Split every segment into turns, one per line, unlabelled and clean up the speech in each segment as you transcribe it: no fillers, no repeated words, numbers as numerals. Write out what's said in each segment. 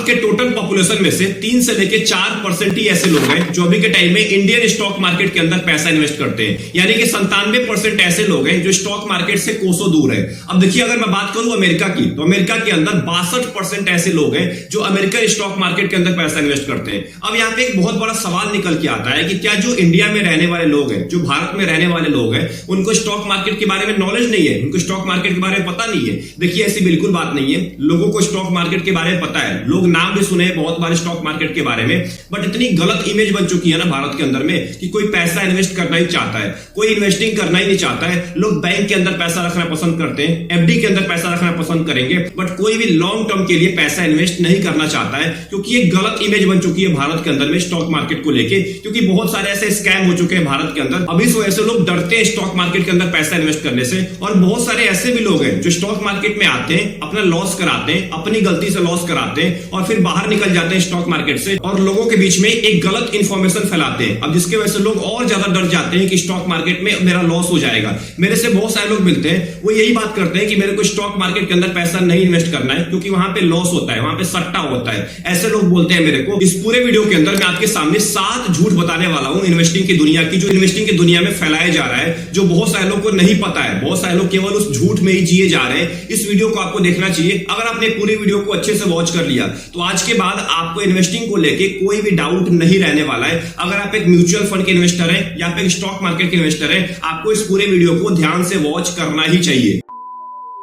भारत के total population में से 3 से लेके 4% ही ऐसे लोग हैं जो अभी के टाइम में इंडियन स्टॉक मार्केट के अंदर पैसा इन्वेस्ट करते हैं, यानी कि 97% ऐसे लोग हैं जो स्टॉक मार्केट से कोसों दूर है। अब देखिए, अगर मैं बात करूं अमेरिका की, तो अमेरिका के अंदर 62% ऐसे लोग हैं जो अमेरिकन स्टॉक मार्केट के अंदर पैसा इन्वेस्ट करते हैं। अब यहां पे एक बहुत बड़ा सवाल निकल के आता है कि क्या जो इंडिया में रहने वाले लोग हैं, जो भारत में रहने वाले लोग हैं, उनको स्टॉक मार्केट के बारे में नॉलेज नहीं है, उनको स्टॉक मार्केट के बारे में पता नहीं है। देखिए, ऐसी बिल्कुल बात नहीं है। लोगों को स्टॉक मार्केट के बारे में पता है, लोग नाम भी सुने बहुत बार स्टॉक मार्केट के बारे में, बट इतनी गलत इमेज बन चुकी है ना भारत के अंदर में कि कोई पैसा इन्वेस्ट करना ही चाहता है, कोई इन्वेस्टिंग करना ही नहीं चाहता है। लोग बैंक के अंदर पैसा रखना पसंद करते हैं, एफडी के अंदर पैसा रखना पसंद करेंगे, बट कोई भी लॉन्ग टर्म के लिए पैसा इन्वेस्ट नहीं करना चाहता है, क्योंकि एक गलत इमेज बन चुकी है भारत के अंदर में स्टॉक मार्केट को लेके, क्योंकि बहुत सारे ऐसे स्कैम हो चुके हैं भारत के अंदर। अभी इस वजह से लोग डरते हैं स्टॉक मार्केट के अंदर पैसा इन्वेस्ट करने से। और बहुत सारे ऐसे भी लोग हैं जो स्टॉक मार्केट में आते हैं, अपना लॉस कराते हैं, अपनी गलती से लॉस कराते हैं और फिर बाहर निकल जाते हैं स्टॉक मार्केट से और लोगों के बीच में एक गलत इंफॉर्मेशन फैलाते हैं। अब जिसके वजह से लोग और ज्यादा डर जाते हैं कि स्टॉक मार्केट में मेरा लॉस हो जाएगा। मेरे से बहुत सारे लोग मिलते हैं, वो यही बात करते हैं कि मेरे को स्टॉक मार्केट के अंदर पैसा नहीं इन्वेस्ट करना है क्योंकि वहां पे लॉस होता है, वहां पे सट्टा होता है। ऐसे लोग बोलते हैं मेरे को। इस पूरे वीडियो के अंदर मैं आपके सामने 7 झूठ बताने वाला हूं इन्वेस्टिंग की दुनिया की, जो इन्वेस्टिंग की दुनिया में फैलाया जा रहा है, जो बहुत सारे लोग को नहीं पता है। बहुत सारे लोग केवल उस झूठ में ही जिए जा रहे हैं। इस वीडियो को आपको देखना चाहिए। अगर आपने पूरी वीडियो को अच्छे से वॉच कर लिया तो आज के बाद आपको इन्वेस्टिंग को लेके कोई भी डाउट नहीं रहने वाला है। अगर आप एक म्यूचुअल फंड के इन्वेस्टर हैं या फिर स्टॉक मार्केट के इन्वेस्टर हैं, आपको इस पूरे वीडियो को ध्यान से वॉच करना ही चाहिए।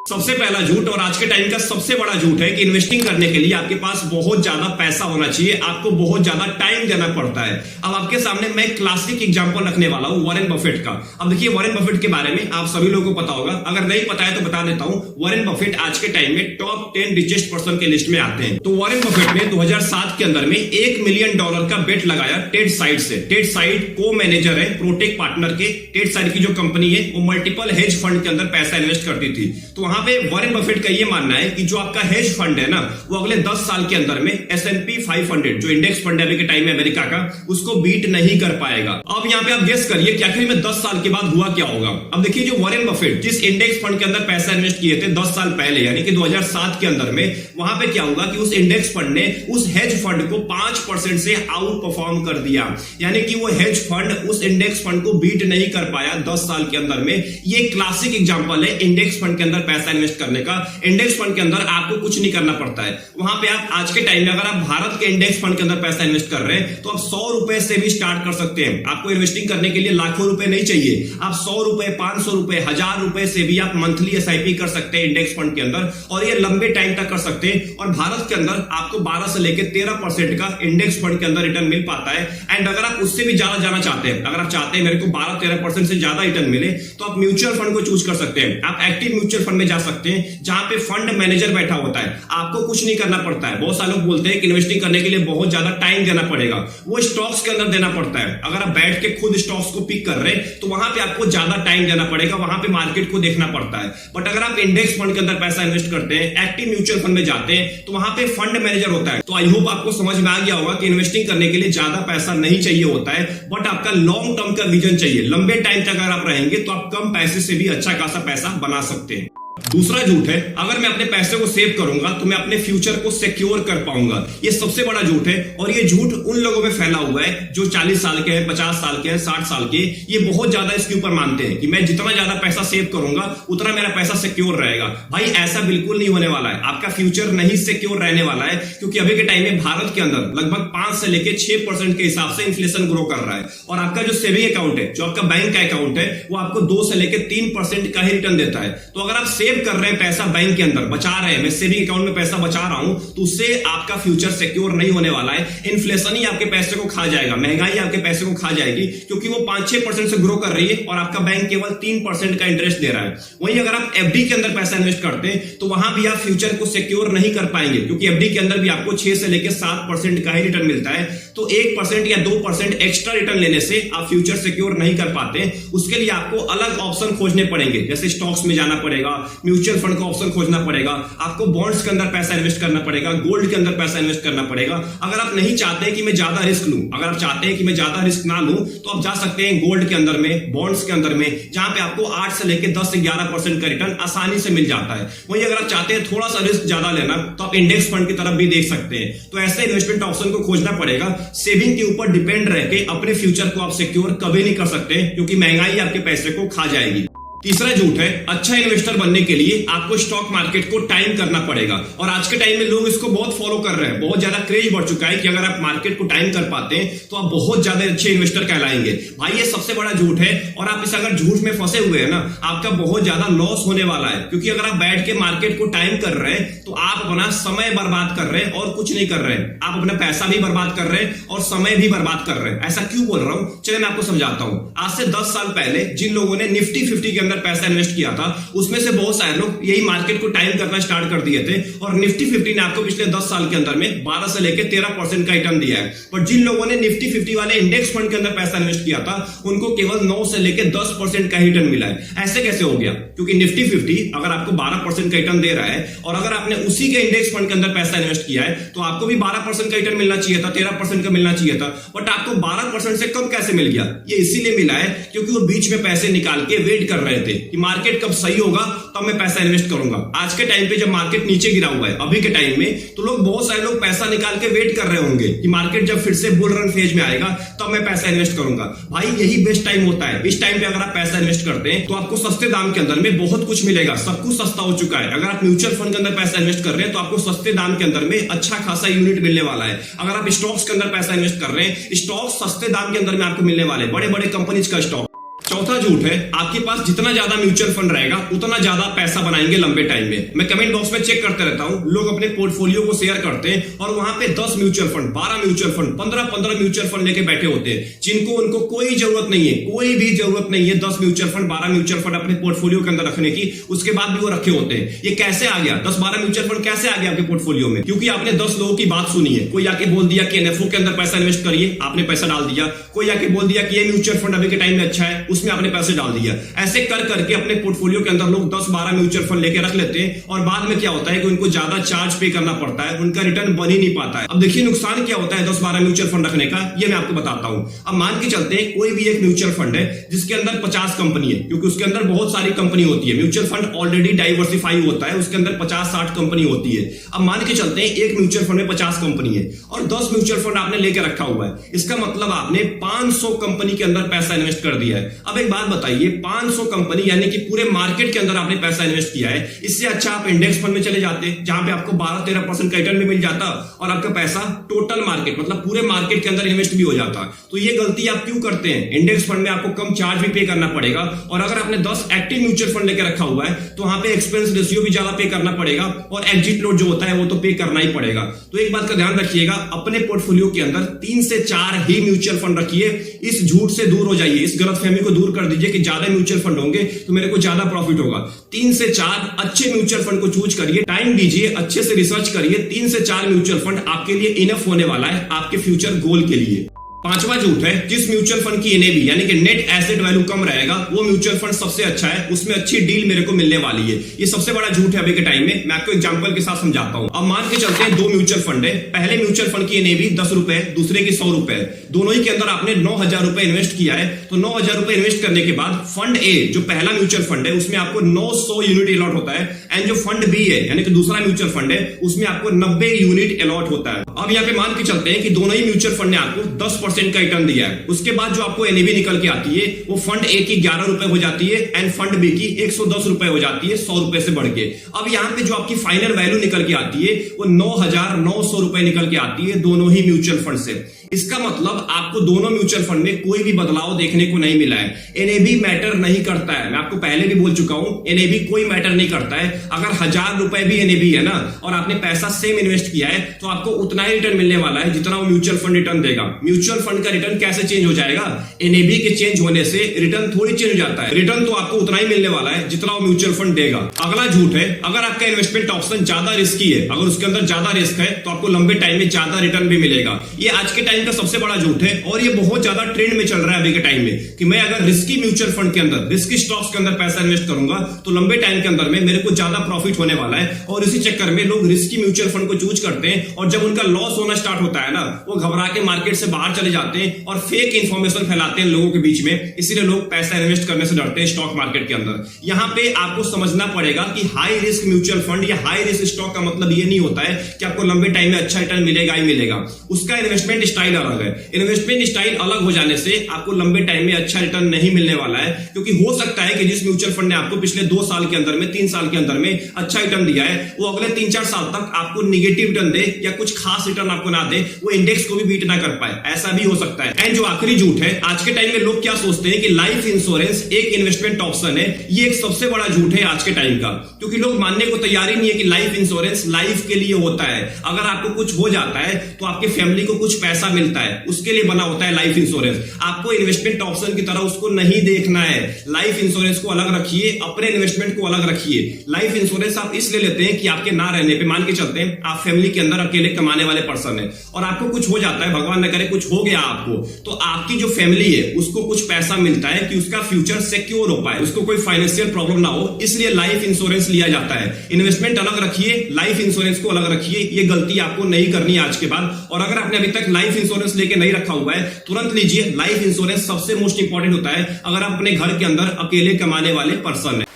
सबसे पहला झूठ और आज के टाइम का सबसे बड़ा झूठ है कि इन्वेस्टिंग करने के लिए आपके पास बहुत ज्यादा पैसा होना चाहिए, आपको बहुत ज्यादा टाइम देना पड़ता है। अब आपके सामने मैं क्लासिक एग्जांपल रखने वाला हूं वॉरेन बफेट का। अब देखिए, वॉरेन बफेट के बारे में आप सभी लोगों को पता होगा, अगर नहीं पता है तो बता देता हूं। वॉरेन बफेट आज के टाइम में टॉप 10 रिचेस्ट पर्सन के लिस्ट में आते हैं। तो वॉरेन बफेट ने 2007 के अंदर में $1 मिलियन का बेट लगाया टेड साइड से। टेड साइड को मैनेजर है प्रोटेक पार्टनर के। टेड साइड की जो कंपनी है वो मल्टीपल हेज फंड के अंदर पैसा इन्वेस्ट करती थी। तो वहां पे वॉरेन बफेट का ये मानना है कि जो आपका हेज फंड है ना, वो अगले 10 साल के अंदर में S&P 500 जो इंडेक्स फंड है अभी के टाइम में अमेरिका का, उसको बीट नहीं कर पाएगा। अब यहां पे आप गेस करिए कि आखिर में 10 साल के बाद हुआ क्या होगा। अब देखिए, जो वॉरेन बफेट जिस इंडेक्स फंड के अंदर पैसा इन्वेस्ट किए थे 10 साल पहले, यानी कि 2007 के अंदर में, वहां पे क्या होगा कि उस इंडेक्स फंड ने उस हेज फंड को 5% से आउट परफॉर्म कर दिया, यानी कि वो हेज फंड उस इंडेक्स फंड को बीट नहीं कर पाया 10 साल के अंदर में। ये क्लासिक एग्जांपल है इंडेक्स फंड के अंदर पैसा इन्वेस्ट करने का। इंडेक्स फंड के अंदर आपको कुछ नहीं करना पड़ता है। वहां पे आप आज के टाइम में अगर आप भारत के इंडेक्स फंड के अंदर पैसा इन्वेस्ट कर रहे हैं तो आप 100 रुपए से भी स्टार्ट कर सकते हैं। आपको इन्वेस्टिंग करने के लिए लाखों रुपए नहीं चाहिए। आप 100 रुपए, 500 रुपए, 1000 रुपए से भी आप मंथली SIP कर सकते हैं इंडेक्स फंड के अंदर, और ये लंबे टाइम तक कर सकते हैं। और भारत के अंदर आपको 12 से लेकर 13% का इंडेक्स फंड के अंदर रिटर्न मिल पाता है। एंड अगर आप उससे भी ज्यादा जाना चाहते हैं, अगर आप चाहते हैं मेरे को 12-13% से ज्यादा रिटर्न मिले, तो आप म्यूचुअल फंड को चूज कर सकते हैं। आप एक्टिव म्यूचुअल फंड में जा सकते हैं जहां पे फंड मैनेजर बैठा होता है, आपको कुछ नहीं करना पड़ता है। बहुत सारे लोग बोलते हैं कि इन्वेस्टिंग करने के लिए बहुत ज्यादा टाइम देना पड़ेगा, वो स्टॉक्स के अंदर देना पड़ता है। अगर आप बैठ के खुद स्टॉक्स को पिक कर रहे हैं तो वहां पे आपको ज्यादा टाइम देना पड़ेगा, वहां पे मार्केट को देखना पड़ता है। बट अगर आप इंडेक्स फंड के अंदर पैसा इन्वेस्ट करते हैं, एक्टिव म्यूचुअल फंड में जाते हैं, तो वहां पे फंड मैनेजर होता है। तो आई होप आपको समझ में आ गया होगा कि इन्वेस्टिंग करने के लिए ज्यादा पैसा नहीं चाहिए होता है, बट आपका लॉन्ग टर्म का विजन चाहिए। लंबे टाइम तक अगर आप रहेंगे तो आप कम पैसे से भी अच्छा खासा पैसा बना सकते हैं। दूसरा झूठ है, अगर मैं अपने पैसे को सेव करूंगा तो मैं अपने फ्यूचर को सिक्योर कर पाऊंगा। ये सबसे बड़ा झूठ है, और ये झूठ उन लोगों में फैला हुआ है जो 40 साल के हैं, 50 साल के हैं, 60 साल के। ये बहुत ज्यादा इसके ऊपर मानते हैं कि मैं जितना ज्यादा पैसा सेव करूंगा उतना मेरा पैसा सिक्योर रहेगा। भाई, ऐसा बिल्कुल नहीं होने वाला है। आपका फ्यूचर नहीं सिक्योर रहने वाला है, क्योंकि अभी के टाइम में भारत के अंदर लगभग 5 से लेकर 6% के हिसाब से इन्फ्लेशन ग्रो कर रहा है। और आपका जो सेविंग अकाउंट है, जो आपका बैंक का अकाउंट है, वो आपको 2 से लेकर 3% का ही रिटर्न देता है। तो अगर आप सेव कर रहे हैं पैसा बैंक के अंदर, बचा रहे हैं, मैं सेविंग अकाउंट में पैसा बचा रहा हूं, तो उससे आपका फ्यूचर सिक्योर नहीं होने वाला है। इन्फ्लेशन ही आपके पैसे को खा जाएगा, महंगाई आपके पैसे को खा जाएगी, क्योंकि वो 5-6% से ग्रो कर रही है और आपका बैंक केवल 3% का इंटरेस्ट दे रहा है। वहीं अगर आप FD के अंदर पैसा इन्वेस्ट करते हैं तो वहां भी आप फ्यूचर को सिक्योर नहीं कर पाएंगे, क्योंकि FD के अंदर भी आपको 6 से लेकर 7% का ही रिटर्न मिलता है। तो 1% या 2% एक्स्ट्रा रिटर्न लेने से आप फ्यूचर सिक्योर नहीं कर पाते। उसके लिए आपको अलग ऑप्शन खोजने पड़ेंगे, जैसे स्टॉक्स में जाना पड़ेगा, म्यूचुअल फंड का ऑप्शन खोजना पड़ेगा, आपको बॉन्ड्स के अंदर पैसा इन्वेस्ट करना पड़ेगा, गोल्ड के अंदर पैसा इन्वेस्ट करना पड़ेगा। अगर आप नहीं चाहते कि मैं ज्यादा रिस्क लूं, अगर आप चाहते हैं कि मैं ज्यादा रिस्क ना लूं, तो आप जा सकते हैं गोल्ड के अंदर में, बॉन्ड्स के अंदर में, जहां पे आपको 8 से लेकर 10 से 11% का रिटर्न आसानी से मिल जाता है। वहीं अगर आप चाहते हैं थोड़ा सा रिस्क ज्यादा लेना, तो आप इंडेक्स फंड की तरफ भी देख सकते हैं। तो ऐसे इन्वेस्टमेंट ऑप्शन को खोजना पड़ेगा। सेविंग के ऊपर डिपेंड रह के अपने फ्यूचर को आप सिक्योर कभी नहीं कर सकते, क्योंकि महंगाई आपके पैसे को खा जाएगी। तीसरा झूठ है, अच्छा इन्वेस्टर बनने के लिए आपको स्टॉक मार्केट को टाइम करना पड़ेगा। और आज के टाइम में लोग इसको बहुत फॉलो कर रहे हैं, बहुत ज्यादा क्रेज बढ़ चुका है कि अगर आप मार्केट को टाइम कर पाते हैं तो आप बहुत ज्यादा अच्छे इन्वेस्टर कहलाएंगे। भाई ये सबसे बड़ा झूठ है, और आप इस अगर झूठ में फंसे हुए हैं ना, आपका बहुत ज्यादा लॉस होने वाला है। क्योंकि अगर आप बैठ के मार्केट को टाइम कर रहे हैं तो आप अपना समय बर्बाद कर रहे हैं और कुछ नहीं कर रहे हैं। आप अपना पैसा भी बर्बाद कर रहे हैं और समय भी बर्बाद कर रहे हैं। ऐसा क्यों बोल रहा हूं, चलिए मैं आपको समझाता हूं। आज से 10 साल पहले जिन लोगों ने निफ्टी 50 के अंदर पैसा इन्वेस्ट किया था, उसमें से बहुत सारे लोग यही मार्केट को टाइम करना स्टार्ट कर दिए थे, और निफ्टी 50 ने आपको पिछले 10 साल के अंदर में 12 से लेकर 13% का रिटर्न दिया है। पर जिन लोगों ने निफ्टी 50 वाले इंडेक्स फंड के अंदर पैसा इन्वेस्ट किया था, उनको केवल 9 से लेकर 10% का रिटर्न मिला है। ऐसे कैसे हो गया? क्योंकि निफ्टी 50 अगर आपको 12% का रिटर्न दे रहा है, और अगर आपने उसी के इंडेक्स फंड के अंदर पैसा इन्वेस्ट किया है, तो आपको भी 12% का रिटर्न मिलना चाहिए था, 13% का मिलना चाहिए था। बट आपको 12% से कम कैसे मिल गया? ये इसीलिए मिला है क्योंकि वो बीच में पैसे निकाल के वेट कर रहे थे कि मार्केट कब सही होगा तब मैं पैसा इन्वेस्ट करूंगा। आज के टाइम पे जब मार्केट नीचे गिरा हुआ है अभी के टाइम में, तो लोग बहुत सारे लोग पैसा निकाल के वेट कर रहे होंगे कि मार्केट जब फिर से बुल रन फेज में आएगा तब मैं पैसा इन्वेस्ट करूंगा। भाई यही बेस्ट टाइम होता है। इस टाइम पे अगर आप पैसा इन्वेस्ट करते हैं तो आपको सस्ते दाम के अंदर में बहुत कुछ मिलेगा। सब कुछ सस्ता हो चुका है। अगर आप म्यूचुअल फंड के अंदर पैसा इन्वेस्ट कर रहे हैं तो आपको सस्ते दाम के अंदर में अच्छा खासा यूनिट मिलने वाला है। अगर आप स्टॉक्स के अंदर पैसा इन्वेस्ट कर रहे हैं, स्टॉक सस्ते दाम के अंदर में आपको मिलने वाले, बड़े बड़े कंपनीज का स्टॉक। चौथा झूठ है, आपके पास जितना ज्यादा म्यूचुअल फंड रहेगा उतना ज्यादा पैसा बनाएंगे लंबे टाइम में। मैं कमेंट बॉक्स में चेक करते रहता हूं, लोग अपने पोर्टफोलियो को शेयर करते हैं और वहां पे 10 mutual fund, 12 mutual fund, 15 mutual fund लेके बैठे होते हैं, जिनको उनको कोई जरूरत नहीं है, कोई भी जरूरत नहीं है 10 म्यूचुअल फंड, 12 म्यूचुअल फंड अपने पोर्टफोलियो के अंदर रखने की। उसके बाद भी वो रखे होते हैं। ये कैसे आ गया? 10-12 म्यूचुअल फंड कैसे आ गया आपके पोर्टफोलियो में? क्योंकि आपने 10 लोगों की बात सुनी है। कोई आके बोल दिया कि एनएफओ के अंदर पैसा इन्वेस्ट करिए, आपने पैसा डाल दिया। कोई आके बोल दिया कि ये म्यूचुअल फंड अभी के टाइम में अच्छा है, उसमें आपने पैसे डाल दिया। ऐसे कर करके अपने पोर्टफोलियो के अंदर लोग 10-12 म्यूचुअल फंड लेके रख लेते हैं, और बाद में क्या होता है कि उनको ज्यादा चार्ज पे करना पड़ता है, उनका रिटर्न बन ही नहीं पाता है। अब देखिए नुकसान क्या होता है 10-12 म्यूचुअल फंड रखने का, ये मैं आपको बताता हूं। अब मान के चलते हैं कोई भी एक म्यूचुअल फंड है जिसके अंदर 50 कंपनी है, क्योंकि उसके अंदर बहुत सारी कंपनी होती है। म्यूचुअल फंड ऑलरेडी डाइवर्सिफाई होता है, उसके अंदर 50-60 कंपनी होती है। अब मान के चलते हैं एक म्यूचुअल फंड में 50 कंपनी है और 10 म्यूचुअल फंड आपने लेकर रखा हुआ है। इसका मतलब आपने 500 कंपनी के अंदर पैसा इन्वेस्ट कर दिया है। अब एक बात बताइए, 500 कंपनी यानी कि पूरे मार्केट के अंदर आपने पैसा इन्वेस्ट किया है। इससे अच्छा आप इंडेक्स फंड में चले जाते, जहां पे आपको 12-13% का रिटर्न भी मिल जाता और आपका पैसा टोटल मार्केट मतलब पूरे मार्केट के अंदर इन्वेस्ट भी हो जाता। तो ये गलती आप क्यों करते हैं? इंडेक्स फंड में आपको कम चार्ज भी पे करना पड़ेगा, और अगर आपने 10 एक्टिव म्यूचुअल फंड लेकर रखा हुआ है तो वहां पे एक्सपेंस रेशियो भी ज्यादा पे करना पड़ेगा, और एग्जिट लोड जो होता है वो तो पे करना ही पड़ेगा। तो एक बात का ध्यान रखिएगा, अपने पोर्टफोलियो के अंदर 3 से 4 ही म्यूचुअल फंड रखिए। इस झूठ से दूर हो जाइए, इस गलतफहमी को दूर कर दीजिए कि ज्यादा म्यूचुअल फंड होंगे तो मेरे को ज्यादा प्रॉफिट होगा। 3 से 4 अच्छे म्यूचुअल फंड को चूज करिए, टाइम दीजिए, अच्छे से रिसर्च करिए। 3 से 4 म्यूचुअल फंड आपके लिए इनफ होने वाला है आपके फ्यूचर गोल के लिए। पांचवा झूठ है, जिस म्यूचुअल फंड की एनएवी यानी कि नेट एसेट वैल्यू कम रहेगा वो म्यूचुअल फंड सबसे अच्छा है, उसमें अच्छी डील मेरे को मिलने वाली है। ये सबसे बड़ा झूठ है अभी के टाइम में। मैं आपको एग्जांपल के साथ समझाता हूं। अब मान के चलते हैं 2 म्यूचुअल फंड है। पहले म्यूचुअल फंड की एनएवी 10 रुपए, दूसरे की 100 रुपए। दोनों ही के अंदर आपने 9,000 रुपए इन्वेस्ट किया है। तो 9,000 रुपए इन्वेस्ट करने के बाद फंड ए जो पहला म्यूचुअल फंड है उसमें आपको 900 यूनिट अलॉट होता है, एंड जो फंड बी है यानी कि दूसरा म्यूचुअल फंड है उसमें आपको 90 यूनिट अलॉट होता है। अब यहाँ पे मान के चलते हैं कि दोनों ही म्यूचुअल फंड ने आपको 10% का रिटर्न दिया है। उसके बाद जो आपको एनएवी निकल के आती है वो फंड ए की 11 रुपए हो जाती है, एंड फंड बी की 110 रुपए हो जाती है, 100 रुपए से बढ़ के। अब यहाँ पे जो आपकी फाइनल वैल्यू निकल के आती है वो 9,900 रुपए निकल के आती है दोनों ही म्यूचुअल फंड से। इसका मतलब आपको दोनों म्यूचुअल फंड में कोई भी बदलाव देखने को नहीं मिला है। एनएवी मैटर नहीं करता है, मैं आपको पहले भी बोल चुका हूं, एनएवी कोई मैटर नहीं करता है। अगर 1,000 रुपए भी एनएवी है ना और आपने पैसा सेम इन्वेस्ट किया है तो आपको उतना ही रिटर्न मिलने वाला है जितना वो म्यूचुअल फंड रिटर्न देगा। म्यूचुअल फंड का रिटर्न कैसे चेंज हो जाएगा? एनएवी के चेंज होने से रिटर्न थोड़ी चेंज हो जाता है। रिटर्न तो आपको उतना ही मिलने वाला है जितना वो म्यूचुअल फंड देगा। अगला झूठ है, अगर आपका इन्वेस्टमेंट ऑप्शन ज्यादा रिस्की है, अगर उसके अंदर ज्यादा रिस्क है तो आपको लंबे टाइम में ज्यादा रिटर्न भी मिलेगा। ये आज के टाइम का सबसे बड़ा झूठ है और ये बहुत ज्यादा ट्रेंड में चल रहा है अभी के टाइम में कि मैं अगर रिस्की म्यूचुअल फंड के अंदर, रिस्की स्टॉक्स के अंदर पैसा इन्वेस्ट करूंगा तो लंबे टाइम के अंदर में मेरे को ज्यादा प्रॉफिट होने वाला है। और इसी चक्कर में लोग रिस्की म्यूचुअल फंड को चूज करते हैं और जब उनका लॉस होना स्टार्ट होता है ना, वो घबरा के मार्केट से बाहर चले जाते हैं और फेक इंफॉर्मेशन फैलाते हैं लोगों के बीच में। इसीलिए लोग पैसा इन्वेस्ट करने से डरते हैं स्टॉक मार्केट के अंदर। यहां पे आपको समझना पड़ेगा कि हाई रिस्क म्यूचुअल फंड या हाई रिस्क स्टॉक का मतलब ये नहीं होता है कि आपको लंबे टाइम में अच्छा रिटर्न मिलेगा ही मिलेगा। उसका इन्वेस्टमेंट स्टाइल अलग है। इन्वेस्टमेंट स्टाइल अलग हो जाने से आपको लंबे टाइम में अच्छा रिटर्न नहीं मिलने वाला है, क्योंकि हो सकता है कि जिस म्यूचुअल फंड ने आपको पिछले 2 साल के अंदर में, 3 साल के अंदर में अच्छा रिटर्न दिया है, वो अगले 3-4 साल तक आपको निगेटिव रिटर्न दे या कुछ खास रिटर्न आपको ना दे, वो इंडेक्स को भी बीट ना कर पाए, ऐसा भी हो सकता है। एंड जो आखिरी झूठ है, आज के टाइम में लोग क्या सोचते हैं कि लाइफ इंश्योरेंस एक इन्वेस्टमेंट ऑप्शन है। ये एक सबसे बड़ा झूठ है आज के टाइम का, क्योंकि लोग मानने को तैयार ही नहीं है कि लाइफ इंश्योरेंस लाइफ के लिए होता है। अगर आपको कुछ हो जाता है तो आपके फैमिली को कुछ पैसा मिलता है, उसके लिए बना होता है लाइफ इंश्योरेंस। आपको इन्वेस्टमेंट ऑप्शन की तरह उसको नहीं देखना है। लाइफ इंश्योरेंस को अलग रखिए, अपने इन्वेस्टमेंट को अलग रखिए। लाइफ इंश्योरेंस आप इसलिए लेते हैं कि आपके ना रहने पे, मान के चलते हैं आप फैमिली के अंदर अकेले कमाने वाले पर्सन है और आपको कुछ हो जाता है, भगवान न करे कुछ हो गया आपको, तो आपकी जो फैमिली है उसको कुछ पैसा मिलता है कि उसका फ्यूचर सिक्योर हो पाए, उसको कोई फाइनेंशियल प्रॉब्लम ना हो, इसलिए लाइफ इंश्योरेंस लिया जाता है। इन्वेस्टमेंट अलग रखिए, लाइफ इंश्योरेंस को अलग रखिए। ये गलती आपको नहीं करनी आज के बाद। और अगर आपने अभी तक लाइफ इंश्योरेंस लेके नहीं रखा हुआ है, तुरंत लीजिए। लाइफ इंश्योरेंस सबसे मोस्ट इंपॉर्टेंट होता है अगर आप अपने घर के अंदर अकेले कमाने वाले पर्सन है।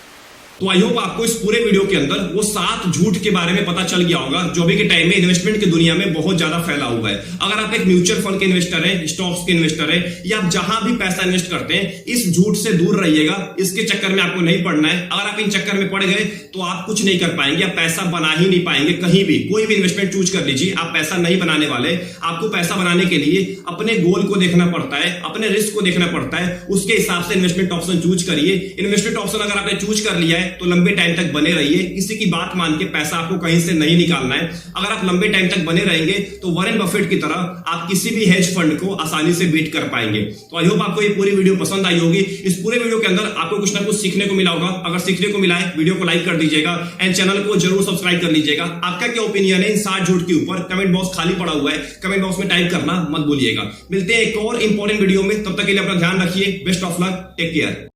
तो आई होप आपको इस पूरे वीडियो के अंदर वो 7 झूठ के बारे में पता चल गया होगा जो अभी के टाइम में इन्वेस्टमेंट की दुनिया में बहुत ज्यादा फैला हुआ है। अगर आप एक म्यूचुअल फंड के इन्वेस्टर है, स्टॉक्स के इन्वेस्टर है, या आप जहां भी पैसा इन्वेस्ट करते हैं, इस झूठ से दूर रहिएगा। इसके चक्कर में आपको नहीं पड़ना है। अगर आप इन चक्कर में पड़ गए तो आप कुछ नहीं कर पाएंगे, आप पैसा बना ही नहीं पाएंगे कहीं भी। कोई भी इन्वेस्टमेंट चूज कर लीजिए, आप पैसा नहीं बनाने वाले। आपको पैसा बनाने के लिए अपने गोल को देखना पड़ता है, अपने रिस्क को देखना पड़ता है, उसके हिसाब से इन्वेस्टमेंट ऑप्शन चूज करिए। इन्वेस्टमेंट ऑप्शन अगर आपने चूज कर लिया है तो लंबे टाइम तक बने रहिए। किसी की बात मान के पैसा आपको कहीं से नहीं निकालना है। अगर आप लंबे टाइम तक बने रहेंगे तो वॉरेन बफेट की तरह आप किसी भी हेज फंड को आसानी से बीट कर पाएंगे। तो आई होप आपको ये पूरी वीडियो पसंद आई होगी। इस पूरे वीडियो के अंदर आपको कुछ ना कुछ सीखने को मिला होगा। अगर सीखने को मिला है, वीडियो को लाइक कर दीजिएगा एंड चैनल को जरूर सब्सक्राइब कर लीजिएगा। आपका क्या ओपिनियन है इन 7 झूठ के ऊपर? कमेंट बॉक्स खाली पड़ा हुआ है, कमेंट बॉक्स में टाइप करना मत भूलिएगा। मिलते हैं एक और इंपॉर्टेंट वीडियो में, तब तक के लिए अपना ध्यान रखिए। Best of luck, take care.